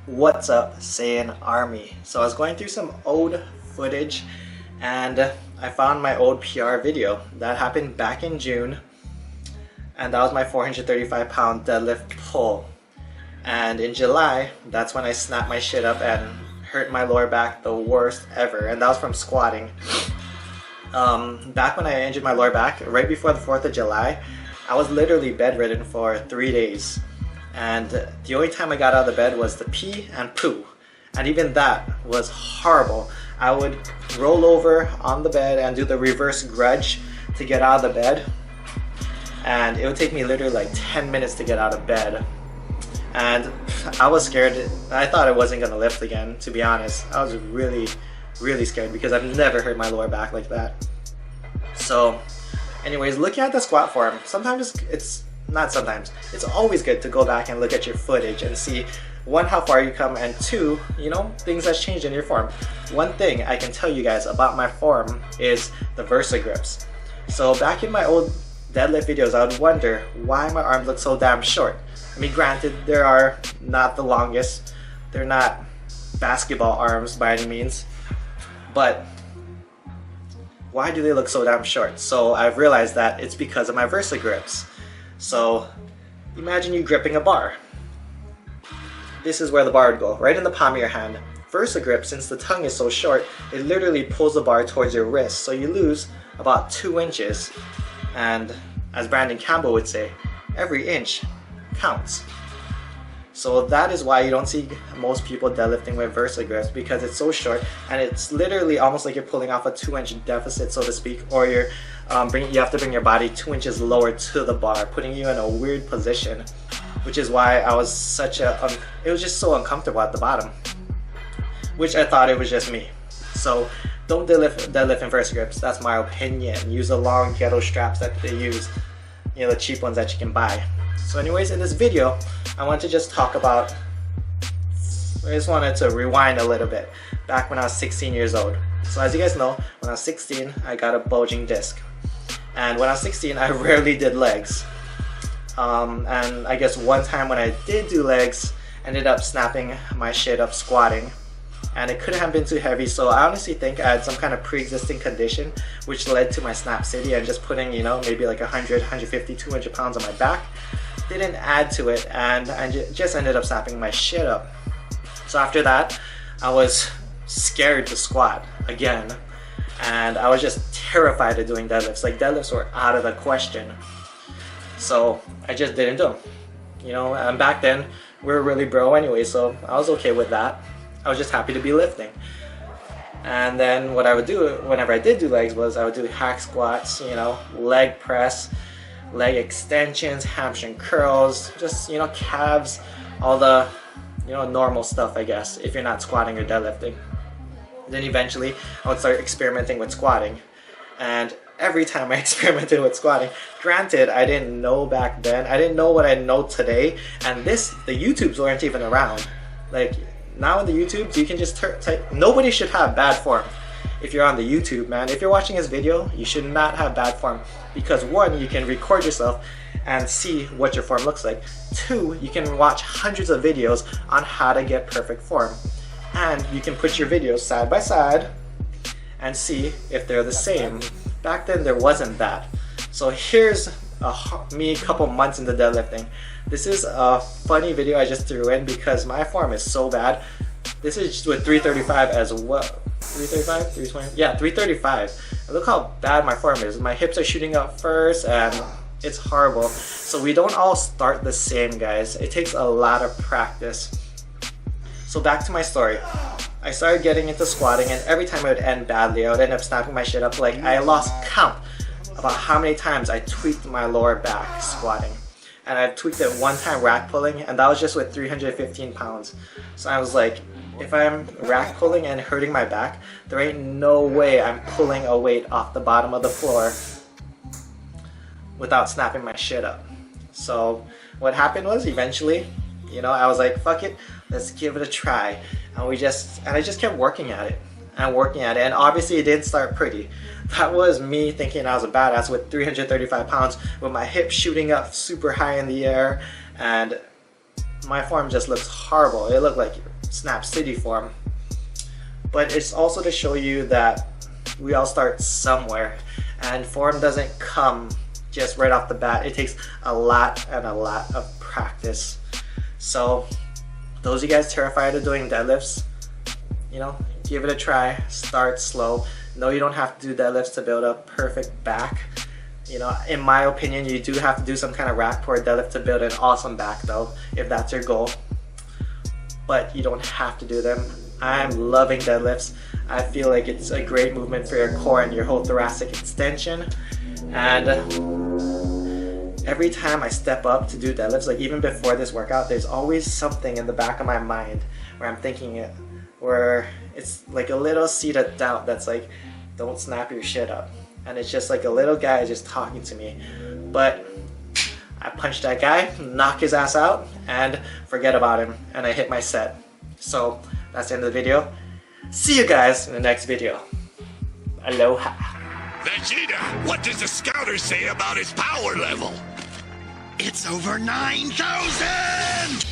What's up, Saiyan Army? So I was going through some old footage and I found my old PR video that happened back in June, and that was my 435-pound deadlift pull. And in July, that's when I snapped my shit up and hurt my lower back the worst ever, and that was from squatting. Back when I injured my lower back, right before the 4th of July, I was literally bedridden for 3 days. And the only time I got out of the bed was to pee and poo, and even that was horrible. I would roll over on the bed and do the reverse grudge to get out of the bed, and it would take me literally like 10 minutes to get out of bed. And I was scared. I thought I wasn't gonna lift again, to be honest. I was really scared because I've never hurt my lower back like that. So anyways, looking at the squat form, it's always good to go back and look at your footage and see, one, how far you come, and two, things that's changed in your form. One thing I can tell you guys about my form is the Versa grips. So back in my old deadlift videos, I would wonder why my arms look so damn short. I mean, granted, they are not the longest, they're not basketball arms by any means, but why do they look so damn short? So I've realized that it's because of my Versa grips. So imagine you gripping a bar. This is where the bar would go, right in the palm of your hand. Versa grip, since the tongue is so short, it literally pulls the bar towards your wrist, so you lose about 2 inches. And as Brandon Campbell would say, every inch counts. So that is why you don't see most people deadlifting with Versa grips, because it's so short, and it's literally almost like you're pulling off a 2-inch deficit, so to speak, or you have to bring your body 2 inches lower to the bar, putting you in a weird position, which is why I was it was just so uncomfortable at the bottom, which I thought it was just me. So don't deadlift in Versa grips, that's my opinion. Use the long ghetto straps that they use, the cheap ones that you can buy. So anyways, in this video, I want to just talk about, I just wanted to rewind a little bit, back when I was 16 years old. So as you guys know, when I was 16, I got a bulging disc. And when I was 16, I rarely did legs. And I guess one time when I did do legs, ended up snapping my shit up squatting. And it couldn't have been too heavy, so I honestly think I had some kind of pre-existing condition which led to my snap city, and just putting, maybe like 100, 150, 200 pounds on my back didn't add to it, and I just ended up snapping my shit up. So after that, I was scared to squat again, and I was just terrified of doing deadlifts. Like, deadlifts were out of the question. So I just didn't do them. And back then we were really bro anyway, so I was okay with that. I was just happy to be lifting. And then what I would do whenever I did do legs was I would do hack squats, leg press, leg extensions, hamstring curls, just calves, all the normal stuff, I guess, if you're not squatting or deadlifting. Then eventually I would start experimenting with squatting, and every time I experimented with squatting, granted, I didn't know back then, I didn't know what I know today, and the YouTubes weren't even around. Like, now in the YouTubes, you can just type. Nobody should have bad form if you're on the YouTube, man. If you're watching this video, you should not have bad form, because one, you can record yourself and see what your form looks like. Two, you can watch hundreds of videos on how to get perfect form, and you can put your videos side by side and see if they're the same. Back then there wasn't that. So here's me a couple months into deadlifting. This is a funny video I just threw in because my form is so bad. This is with 335 as well. 335? 320? Yeah, 335. And look how bad my form is. My hips are shooting up first and it's horrible. So we don't all start the same, guys. It takes a lot of practice. So back to my story. I started getting into squatting, and every time it would end badly, I would end up snapping my shit up. Like, I lost count about how many times I tweaked my lower back squatting. and I've tweaked it one time rack pulling, and that was just with 315 pounds. So I was like, if I'm rack pulling and hurting my back, there ain't no way I'm pulling a weight off the bottom of the floor without snapping my shit up. So what happened was, eventually, you know, I was like, fuck it, let's give it a try. And I just kept working at it and working at it. And obviously it didn't start pretty. That was me thinking I was a badass with 335 pounds, with my hips shooting up super high in the air, and my form just looks horrible. It looked like Snap City form. But it's also to show you that we all start somewhere, and form doesn't come just right off the bat. It takes a lot and a lot of practice. So those of you guys terrified of doing deadlifts, you know, give it a try. Start slow. No, you don't have to do deadlifts to build a perfect back. You know, in my opinion, you do have to do some kind of rack pull or deadlift to build an awesome back though, if that's your goal. But you don't have to do them. I'm loving deadlifts. I feel like it's a great movement for your core and your whole thoracic extension. And every time I step up to do deadlifts, like even before this workout, there's always something in the back of my mind where I'm thinking it, where it's like a little seed of doubt that's like, don't snap your shit up. And it's just like a little guy just talking to me. But I punch that guy, knock his ass out, and forget about him, and I hit my set. So that's the end of the video. See you guys in the next video. Aloha. Vegeta, what does the scouter say about his power level? It's over 9,000!